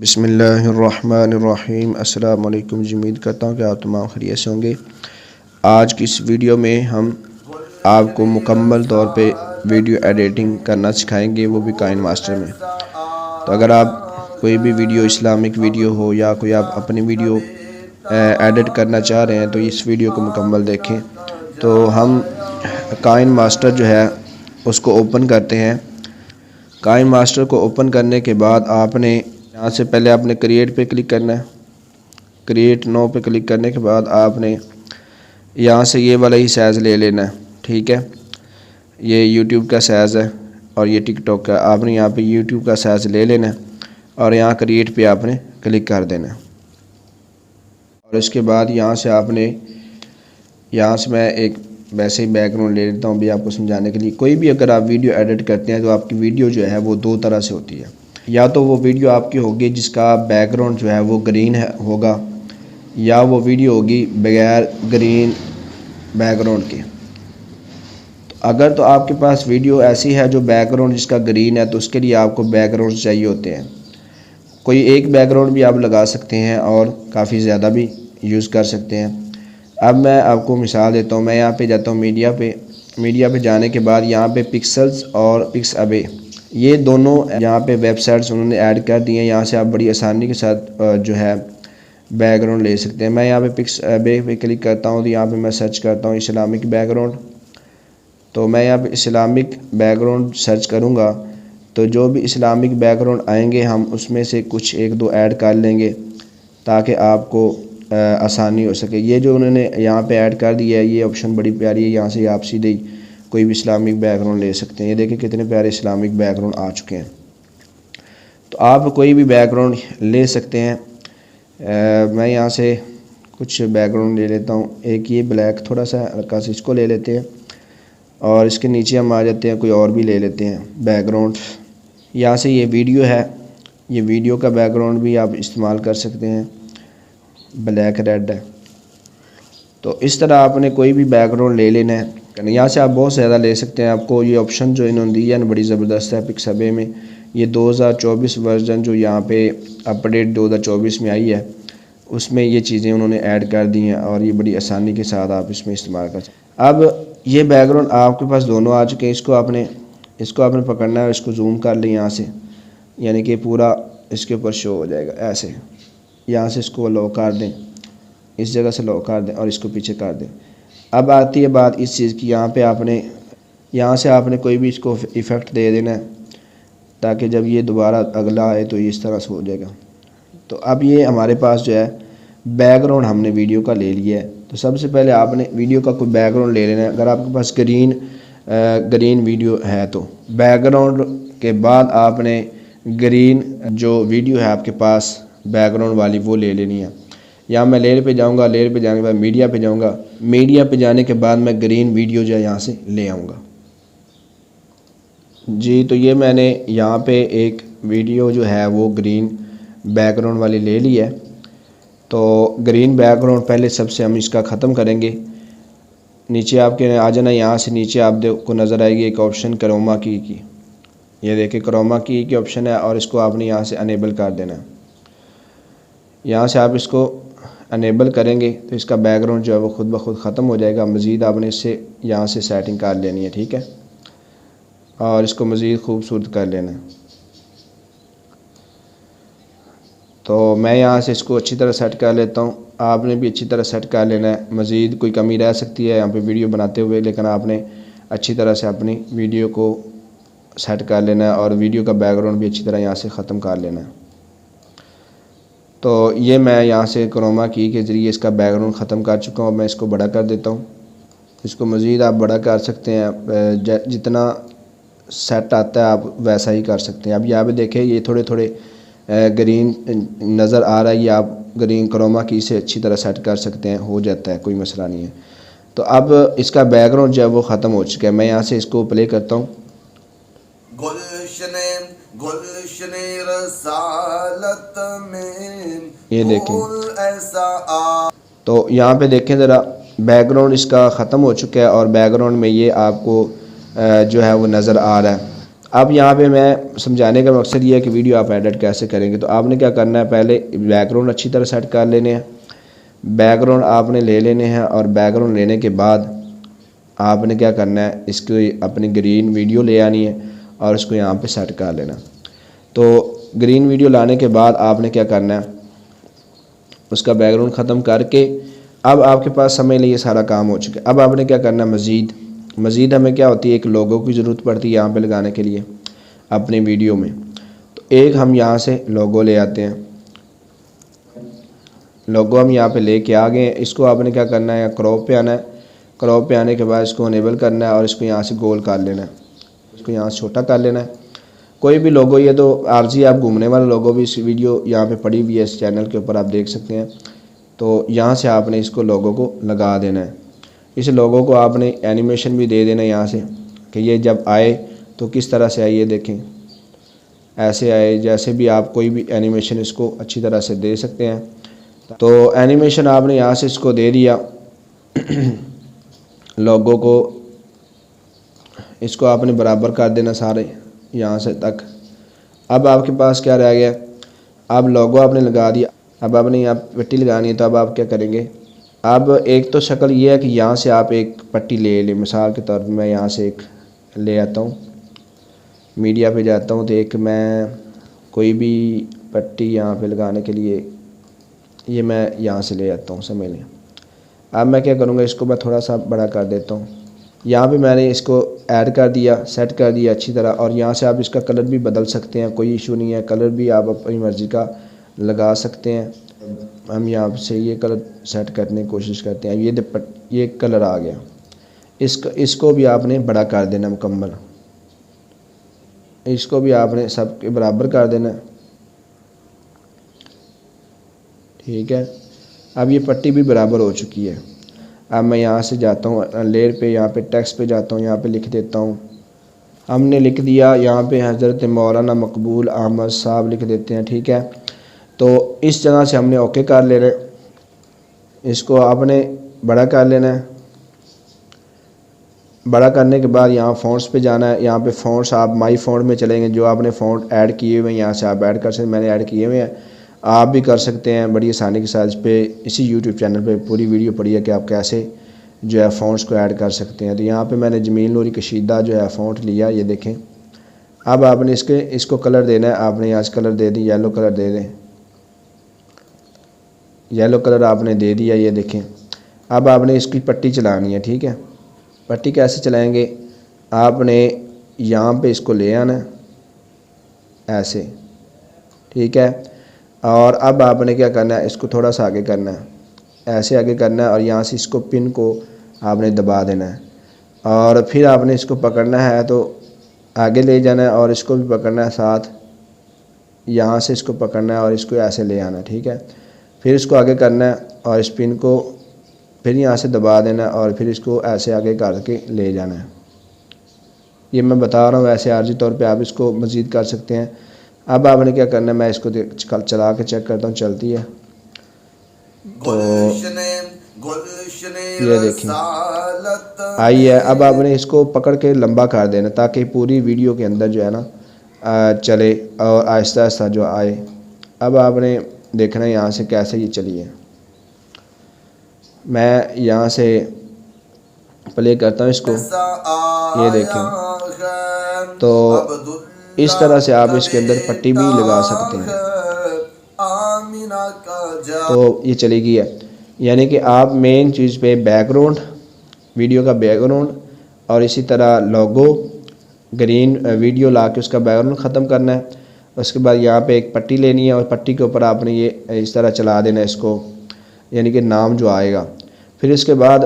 बिस्मिल्लाहिर्रहमानिर्रहीम। अस्सलाम वालेकुम जी, उम्मीद करता हूँ कि आप तमाम खैरियत से होंगे। आज की इस वीडियो में हम आपको मुकम्मल तौर पे वीडियो एडिटिंग करना सिखाएंगे, वो भी काइन मास्टर में। तो अगर आप कोई भी वीडियो इस्लामिक वीडियो हो या कोई आप अपनी वीडियो एडिट करना चाह रहे हैं तो इस वीडियो को मुकम्मल देखें। तो हम काइन मास्टर जो है उसको ओपन करते हैं। काइन मास्टर को ओपन करने के बाद आपने यहाँ से पहले आपने क्रिएट पे क्लिक करना है। क्रिएट नो पे क्लिक करने के बाद आपने यहाँ से ये वाला ही साइज़ ले लेना है, ठीक है। ये यूट्यूब का साइज़ है और ये टिकटॉक का। आपने यहाँ पे यूट्यूब का साइज़ ले लेना है और यहाँ क्रिएट पे आपने क्लिक कर देना है। और इसके बाद यहाँ से मैं एक वैसे ही बैकग्राउंड ले लेता हूँ भी आपको समझाने के लिए। कोई भी अगर आप वीडियो एडिट करते हैं तो आपकी वीडियो जो है वो दो तरह से होती है। या तो वो वीडियो आपकी होगी जिसका बैकग्राउंड जो है वो ग्रीन होगा, या वो वीडियो होगी बगैर ग्रीन बैकग्राउंड के। अगर तो आपके पास वीडियो ऐसी है जो बैकग्राउंड जिसका ग्रीन है तो उसके लिए आपको बैकग्राउंड चाहिए होते हैं। कोई एक बैकग्राउंड भी आप लगा सकते हैं और काफ़ी ज़्यादा भी यूज़ कर सकते हैं। अब मैं आपको मिसाल देता हूँ। मैं यहाँ पे जाता हूँ मीडिया पे जाने के बाद यहाँ पे पिक्सल्स और पिक्सअबे, ये दोनों यहाँ पे वेबसाइट्स उन्होंने ऐड कर दिए हैं। यहाँ से आप बड़ी आसानी के साथ जो है बैकग्राउंड ले सकते हैं। मैं यहाँ पे पिक्सअबे पे क्लिक करता हूँ तो यहाँ पे मैं सर्च करता हूँ इस्लामिक बैकग्राउंड। तो मैं यहाँ पे इस्लामिक बैकग्राउंड सर्च करूँगा तो जो भी इस्लामिक बैकग्राउंड आएंगे हम उसमें से कुछ एक दो ऐड कर लेंगे ताकि आपको आसानी हो सके। ये जो उन्होंने यहाँ पे ऐड कर दिया है ये ऑप्शन बड़ी प्यारी है। यहाँ से आप सीधे ही कोई भी इस्लामिक बैकग्राउंड ले सकते हैं। ये देखें कितने प्यारे इस्लामिक बैकग्राउंड आ चुके हैं। तो आप कोई भी बैकग्राउंड ले सकते हैं। मैं यहाँ से कुछ बैकग्राउंड ले लेता हूँ। एक ये ब्लैक थोड़ा सा हल्का सा, इसको ले लेते हैं और इसके नीचे हम आ जाते हैं, कोई और भी ले लेते हैं बैकग्राउंड। यहाँ से ये वीडियो है, ये वीडियो का बैकग्राउंड भी आप इस्तेमाल कर सकते हैं, ब्लैक रेड है। तो इस तरह आपने कोई भी बैकग्राउंड ले लेना है। यहाँ से आप बहुत ज़्यादा ले सकते हैं। आपको ये ऑप्शन जो इन्होंने दिया है बड़ी ज़बरदस्त है। पिक्सअबे में ये 2024 वर्जन जो यहाँ पे अपडेट 2024 में आई है उसमें ये चीज़ें उन्होंने ऐड कर दी हैं और ये बड़ी आसानी के साथ आप इसमें इस्तेमाल कर सकते हैं। अब ये बैकग्राउंड आपके पास दोनों आ चुके हैं। इसको आपने पकड़ना है, इसको जूम कर लें यहाँ से, यानी कि पूरा इसके ऊपर शो हो जाएगा ऐसे। यहाँ से इसको लो कर दें, इस जगह से लो कर दें और इसको पीछे कर दें। अब आती है बात इस चीज़ की, यहाँ से आपने कोई भी इसको इफ़ेक्ट दे देना है ताकि जब ये दोबारा अगला आए तो ये इस तरह से हो जाएगा। तो अब ये हमारे पास जो है बैकग्राउंड हमने वीडियो का ले लिया है। तो सबसे पहले आपने वीडियो का कोई बैकग्राउंड ले लेना है। अगर आपके पास ग्रीन वीडियो है तो बैकग्राउंड के बाद आपने ग्रीन जो वीडियो है आपके पास बैकग्राउंड वाली वो ले लेनी है। यहाँ मैं लेयर पे जाऊँगा, लेयर पे जाने के बाद मीडिया पे जाऊँगा, मीडिया पे जाने के बाद मैं ग्रीन वीडियो जो है यहाँ से ले आऊँगा जी। तो ये मैंने यहाँ पे एक वीडियो जो है वो ग्रीन बैकग्राउंड वाली ले ली है। तो ग्रीन बैकग्राउंड पहले सबसे हम इसका ख़त्म करेंगे। नीचे आपके आ जाना, यहाँ से नीचे आपको नज़र आएगी एक ऑप्शन क्रोमा की। ये देखिए क्रोमा की ऑप्शन है और इसको आपने यहाँ से अनेबल कर देना है। यहाँ से आप इसको अनेबल करेंगे तो इसका बैकग्राउंड जो है वो खुद ब खुद ख़त्म हो जाएगा। मज़ीद आपने इससे यहाँ से सेटिंग कर लेनी है, ठीक है, और इसको मज़ीद खूबसूरत कर लेना है। तो मैं यहाँ से इसको अच्छी तरह सेट कर लेता हूँ। आपने भी अच्छी तरह सेट कर लेना है। मज़ीद कोई कमी रह सकती है यहाँ पे वीडियो बनाते हुए, लेकिन आपने अच्छी तरह से अपनी वीडियो को सेट कर लेना है और वीडियो का बैकग्राउंड भी अच्छी तरह यहाँ से ख़त्म कर लेना है। तो ये मैं यहाँ से क्रोमा की के ज़रिए इसका बैकग्राउंड ख़त्म कर चुका हूँ। मैं इसको बड़ा कर देता हूँ। इसको मज़ीद आप बड़ा कर सकते हैं, जितना सेट आता है आप वैसा ही कर सकते हैं। अब यहाँ पे देखें ये थोड़े थोड़े ग्रीन नज़र आ रहा है। ये आप ग्रीन क्रोमा की से अच्छी तरह सेट कर सकते हैं, हो जाता है, कोई मसला नहीं है। तो अब इसका बैकग्राउंड जो है वो ख़त्म हो चुका है। मैं यहाँ से इसको प्ले करता हूँ। ये देखें, तो यहाँ पे देखें ज़रा बैकग्राउंड इसका ख़त्म हो चुका है और बैकग्राउंड में ये आपको जो है वो नज़र आ रहा है। अब यहाँ पे मैं समझाने का मकसद ये है कि वीडियो आप एडिट कैसे करेंगे। तो आपने क्या करना है, पहले बैकग्राउंड अच्छी तरह सेट कर लेने हैं। बैकग्राउंड आपने ले लेने हैं और बैकग्राउंड लेने के बाद आपने क्या करना है, इसको अपनी ग्रीन वीडियो ले आनी है और उसको यहाँ पे सेट कर लेना। तो ग्रीन वीडियो लाने के बाद आपने क्या करना है, उसका बैकग्राउंड ख़त्म करके अब आपके पास समझ लिए सारा काम हो चुका है। अब आपने क्या करना है, मज़ीद हमें क्या होती है, एक लोगो की ज़रूरत पड़ती है यहाँ पे लगाने के लिए अपनी वीडियो में। तो एक हम यहाँ से लोगो ले आते हैं। लोगो हम यहाँ पे लेके आ गए। इसको आपने क्या करना है, क्रॉप पे आना है। क्रॉप पे आने के बाद इसको अनेबल करना है और इसको यहाँ से गोल कर लेना है, इसको यहाँ से छोटा कर लेना है। कोई भी लोगो, ये तो आरजी आप घूमने वाला लोगो भी इस वीडियो यहाँ पे पड़ी हुई है, इस चैनल के ऊपर आप देख सकते हैं। तो यहाँ से आपने इसको लोगो को लगा देना है। इस लोगो को आपने एनिमेशन भी दे देना है यहाँ से कि ये जब आए तो किस तरह से आए, ये देखें ऐसे आए। जैसे भी आप कोई भी एनिमेशन इसको अच्छी तरह से दे सकते हैं। तो एनिमेशन आपने यहाँ से इसको दे दिया लोगो को, इसको आपने बराबर कर देना सारे यहाँ से तक। अब आपके पास क्या रह गया, अब लोगो आपने लगा दिया। अब आपने यहाँ पट्टी लगानी है। तो अब आप क्या करेंगे, अब एक तो शक्ल ये है कि यहाँ से आप एक पट्टी ले लें। मिसाल के तौर पर मैं यहाँ से एक ले आता हूँ, मीडिया पे जाता हूँ, तो एक मैं कोई भी पट्टी यहाँ पे लगाने के लिए ये मैं यहाँ से ले आता हूँ, समझ लें। अब मैं क्या करूँगा, इसको मैं थोड़ा सा बड़ा कर देता हूँ। यहाँ पे मैंने इसको ऐड कर दिया, सेट कर दिया अच्छी तरह। और यहाँ से आप इसका कलर भी बदल सकते हैं, कोई इशू नहीं है। कलर भी आप अपनी मर्ज़ी का लगा सकते हैं। हम यहाँ से ये कलर सेट करने की कोशिश करते हैं। ये कलर आ गया। इसको भी आपने बड़ा कर देना मुकम्मल। इसको भी आपने सब के बराबर कर देना, ठीक है। अब ये पट्टी भी बराबर हो चुकी है। अब मैं यहाँ से जाता हूँ लेयर पे, यहाँ पे टेक्स्ट पे जाता हूँ, यहाँ पे लिख देता हूँ। हमने लिख दिया यहाँ पे हज़रत मौलाना मकबूल अहमद साहब लिख देते हैं, ठीक है। तो इस जगह से हमने ओके कर लेना है। इसको आपने बड़ा कर लेना है। बड़ा करने के बाद यहाँ फ़ॉन्ट्स पे जाना है। यहाँ पे फ़ॉन्ट्स आप माई फ़ॉन्ट में चलेंगे, जो आपने फ़ॉन्ट ऐड किए हुए हैं यहाँ से आप ऐड कर सकते हैं। मैंने ऐड किए हुए हैं, आप भी कर सकते हैं बड़ी आसानी के साथ। इस पे इसी यूट्यूब चैनल पे पूरी वीडियो पड़ी है कि आप कैसे जो है फ़ॉन्ट्स को ऐड कर सकते हैं। तो यहाँ पे मैंने जमील नूरी कशीदा जो है फ़ॉन्ट लिया, ये देखें। अब आपने इसको कलर देना है। आपने यहाँ से कलर दे दी, येलो कलर दे दें, येलो कलर आपने दे दिया, ये देखें। अब आपने इसकी पट्टी चलानी है, ठीक है। पट्टी कैसे चलाएंगे, आपने यहाँ पे इसको ले आना है ऐसे, ठीक है। और अब आपने क्या करना है, इसको थोड़ा सा आगे करना है, ऐसे आगे करना है। और यहाँ से इसको पिन को आपने दबा देना है और फिर आपने इसको पकड़ना है तो आगे ले जाना है और इसको भी पकड़ना है साथ। यहाँ से इसको पकड़ना है और इसको ऐसे ले आना है, ठीक है। फिर इसको आगे करना है और इस पिन को फिर यहाँ से दबा देना है और फिर इसको ऐसे आगे करके ले जाना है। ये मैं बता रहा हूँ, ऐसे आर्जी तौर पे आप इसको मज़ीद कर सकते हैं। अब आपने क्या करना है, मैं इसको चला के चेक करता हूँ चलती है। तो ये देखिए आई है। अब आपने इसको पकड़ के लंबा कर देना ताकि पूरी वीडियो के अंदर जो है ना चले और आहिस्ता आहिस्ता जो आए। अब आपने देखना है यहाँ से कैसे ये चली है। मैं यहाँ से प्ले करता हूँ इसको, ये देखें। तो इस तरह से आप इसके अंदर पट्टी भी लगा सकते हैं। तो ये चली गई है। यानी कि आप मेन चीज़ पे बैकग्राउंड, वीडियो का बैकग्राउंड और इसी तरह लोगो ग्रीन वीडियो ला के उसका बैकग्राउंड ख़त्म करना है। उसके बाद यहाँ पे एक पट्टी लेनी है और पट्टी के ऊपर आपने ये इस तरह चला देना है इसको, यानी कि नाम जो आएगा। फिर इसके बाद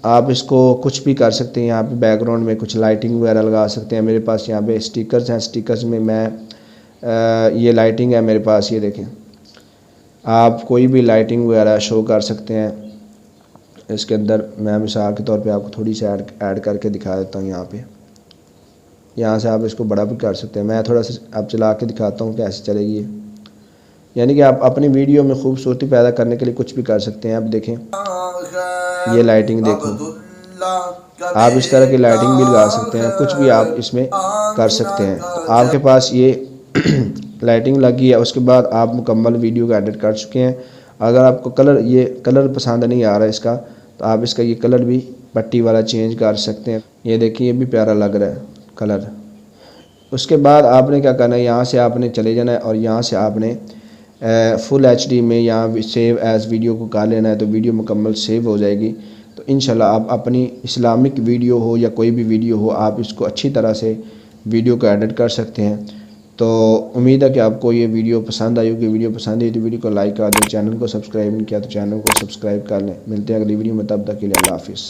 आप इसको कुछ भी कर सकते हैं। यहाँ पे बैकग्राउंड में कुछ लाइटिंग वगैरह लगा सकते हैं। मेरे पास यहाँ पे स्टिकर्स हैं, स्टिकर्स में मैं ये लाइटिंग है मेरे पास, ये देखें। आप कोई भी लाइटिंग वगैरह शो कर सकते हैं इसके अंदर। मैं मिसाल के तौर पे आपको थोड़ी सी ऐड करके दिखा देता हूँ। यहाँ पे यहाँ से आप इसको बड़ा भी कर सकते हैं। मैं थोड़ा सा आप चला के दिखाता हूँ कैसे चलेगी ये। यानी कि आप अपनी वीडियो में खूबसूरती पैदा करने के लिए कुछ भी कर सकते हैं। आप देखें, ये लाइटिंग देखो। आप इस तरह की लाइटिंग भी लगा सकते हैं, कुछ भी आप इसमें कर सकते हैं। तो आपके पास ये लाइटिंग लगी है, उसके बाद आप मुकम्मल वीडियो का एडिट कर चुके हैं। अगर आपको ये कलर पसंद नहीं आ रहा है इसका, तो आप इसका ये कलर भी पट्टी वाला चेंज कर सकते हैं। ये देखिए, ये भी प्यारा लग रहा है कलर। उसके बाद आपने क्या करना है, यहाँ से आपने चले जाना है और यहाँ से आपने फुल HD में यहाँ सेव एज़ वीडियो को कर लेना है, तो वीडियो मुकम्मल सेव हो जाएगी। तो इंशाल्लाह आप अपनी इस्लामिक वीडियो हो या कोई भी वीडियो हो, आप इसको अच्छी तरह से वीडियो को एडिट कर सकते हैं। तो उम्मीद है कि आपको ये वीडियो पसंद आई होगी। वीडियो पसंद आई तो वीडियो को लाइक कर दें, चैनल को सब्सक्राइब नहीं किया तो चैनल को सब्सक्राइब कर लें। मिलते हैं अगली वीडियो में, तब तक के लिए अल्लाह हाफिज़।